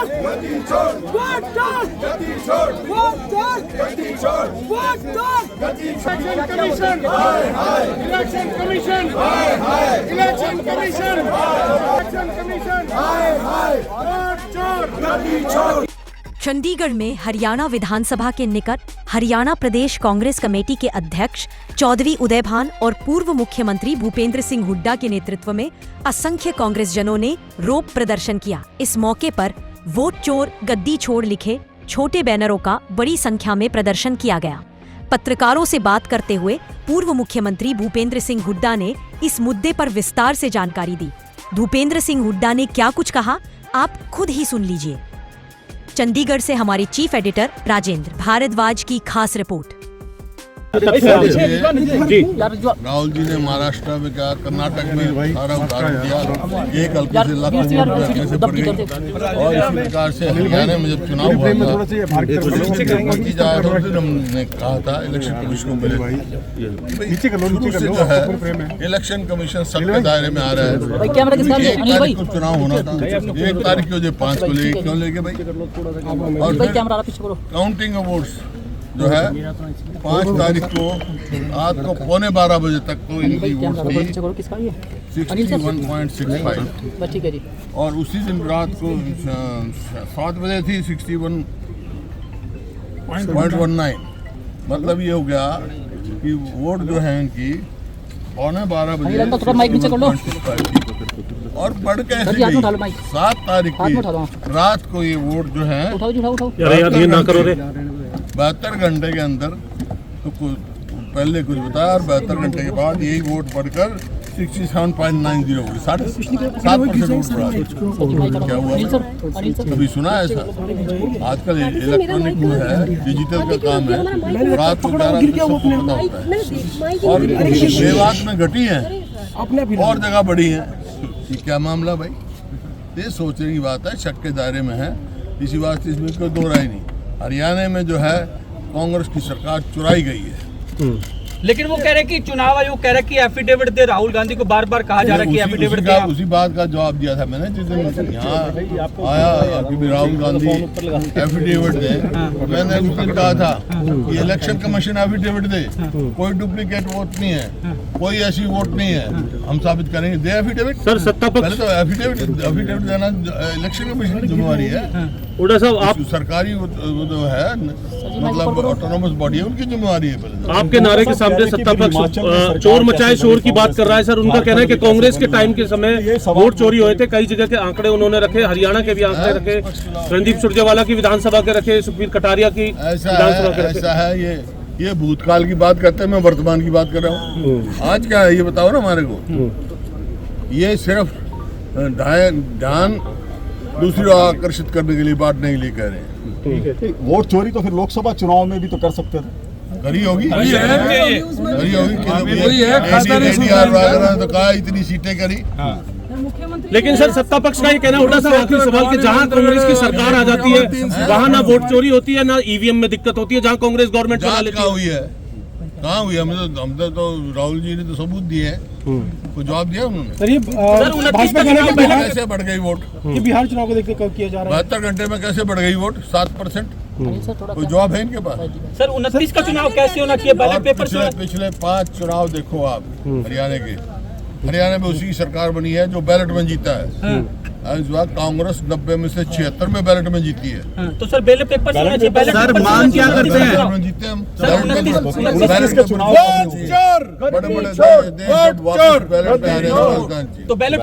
गद्दी छोड़, वोट दो, गद्दी छोड़, वोट दो, गद्दी छोड़, वोट दो, गद्दी छोड़। इलेक्शन कमीशन, हाय हाय, इलेक्शन कमीशन, हाय हाय, इलेक्शन कमीशन, इलेक्शन कमीशन, हाय हाय, वोट चोर, गद्दी छोड़। चंडीगढ़ में हरियाणा विधानसभा के निकट हरियाणा प्रदेश कांग्रेस कमेटी के अध्यक्ष चौधरी उदय भान और पूर्व मुख्यमंत्री भूपेंद्र सिंह हुड्डा के नेतृत्व में असंख्य कांग्रेस जनों ने रोप प्रदर्शन किया। इस मौके पर वोट चोर गद्दी छोड़ लिखे छोटे बैनरों का बड़ी संख्या में प्रदर्शन किया गया। पत्रकारों से बात करते हुए पूर्व मुख्यमंत्री भूपेंद्र सिंह हुड्डा ने इस मुद्दे पर विस्तार से जानकारी दी। भूपेंद्र सिंह हुड्डा ने क्या कुछ कहा, आप खुद ही सुन लीजिए। चंडीगढ़ से हमारे चीफ एडिटर राजेंद्र भारद्वाज की खास रिपोर्ट। राहुल जी ने महाराष्ट्र में क्या, कर्नाटक में सारा उदाहरण दिया। एक हल्के से लाख कैसे बढ़ गई। और इस प्रकार से हरियाणा में जब चुनाव हुआ था, हमने कहा था इलेक्शन कमीशन को मिले, जो है इलेक्शन कमीशन सबके दायरे में आ रहा है। 1 तारीख को चुनाव होना था, 1 तारीख को 5 को ले क्यों लेके भाई। और काउंटिंग ऑफ वोट्स जो है 5 तारीख को रात को 11:15 बजे तक तो इनकी वोट थी 61.65 और उसी दिन रात को 7 बजे थी 61.19। मतलब ये हो गया कि वोट जो है इनकी 11:15 बजे और बढ़ के 7 तारीख की रात को ये वोट जो है 72 घंटे के अंदर तो पहले कुछ बताया और 72 घंटे के बाद यही वोट बढ़कर 67.90 हो गई। 7% वोट बढ़ा। क्या हुआ कभी सुना है ऐसा? आजकल इलेक्ट्रॉनिक वो है, डिजिटल का काम है, रात को 11 बजे सबको पता होता है। और मेवात में घटी है और जगह बढ़ी है। क्या मामला भाई? ये सोचने की बात है, शक के दायरे में है, इसी बात से इसमें कोई दो राय नहीं। हरियाणा में जो है कांग्रेस की सरकार चुराई गई है। लेकिन वो कह रहे कि चुनाव आयोग कह रहे कि एफिडेविट दे, राहुल गांधी को बार बार कहा जा रहा है कि एफिडेविट दे। उसी बात का जवाब दिया था मैंने जिस दिन यहाँ आया कि राहुल गांधी एफिडेविट दे। मैंने उस दिन कहा था कि इलेक्शन कमीशन एफिडेविट दे, कोई डुप्लीकेट वोट नहीं है, कोई ऐसी वोट नहीं है, हम साबित करेंगे। दे एफिडेविट सर, सत्ता पहले तो एफिडेविट देना इलेक्शन कमीशन की जिम्मेवारी है। उड़ा साहब, आप सरकारी जो है मतलब ऑटोनोमस बॉडी है, उनकी जिम्मेवारी है। पहले आपके नारे के सामने सत्ता पक्ष चोर मचाए शोर की बात कर रहा है। सर, उनका कहना है कि कांग्रेस के टाइम के समय वोट चोरी हुए थे। कई जगह के आंकड़े उन्होंने रखे, हरियाणा के भी आंकड़े रखे, रणदीप सुरजेवाला की विधानसभा के रखे, सुखबीर कटारिया की विधानसभा के रखे। ऐसा है, ये भूतकाल की बात करते हैं, मैं वर्तमान की बात कर रहा हूँ। आज क्या है ये बताओ ना हमारे को। ये सिर्फ ध्यान दूसरी ओर आकर्षित करने के लिए बात नहीं ले कह रहे हैं। वोट चोरी तो फिर लोकसभा चुनाव में भी तो कर सकते थे। करी होगी तो कहा इतनी सीटें करी। लेकिन सर, सत्ता पक्ष का ये कहना उल्टा सा आखिरी सवाल कि जहां कांग्रेस की सरकार आ जाती है वहां ना वोट चोरी होती है, ना ईवीएम में दिक्कत होती है। जहां कांग्रेस गवर्नमेंट बना लेती है, हुई है कहाँ हुई? हम तो राहुल जी ने तो सबूत दिए हैं, कोई जवाब दिया उन्होंने? कैसे बढ़ गई वोट? बिहार चुनाव को देखते कब किया जा रहा है? 72 घंटे में कैसे बढ़ गई वोट? 7%। कोई जवाब है इनके पास? सर, 29 का चुनाव कैसे होना चाहिए? बैलेट पेपर पिछले 5 चुनाव देखो आप हरियाणा के। हरियाणा में उसी की सरकार बनी है जो बैलेट में जीता है। इस बार कांग्रेस 90 में से 76 में बैलेट में जीती है। तो सर बैलेट पेपर सर मांग क्या करते हैं? जीते हम तो बैलेट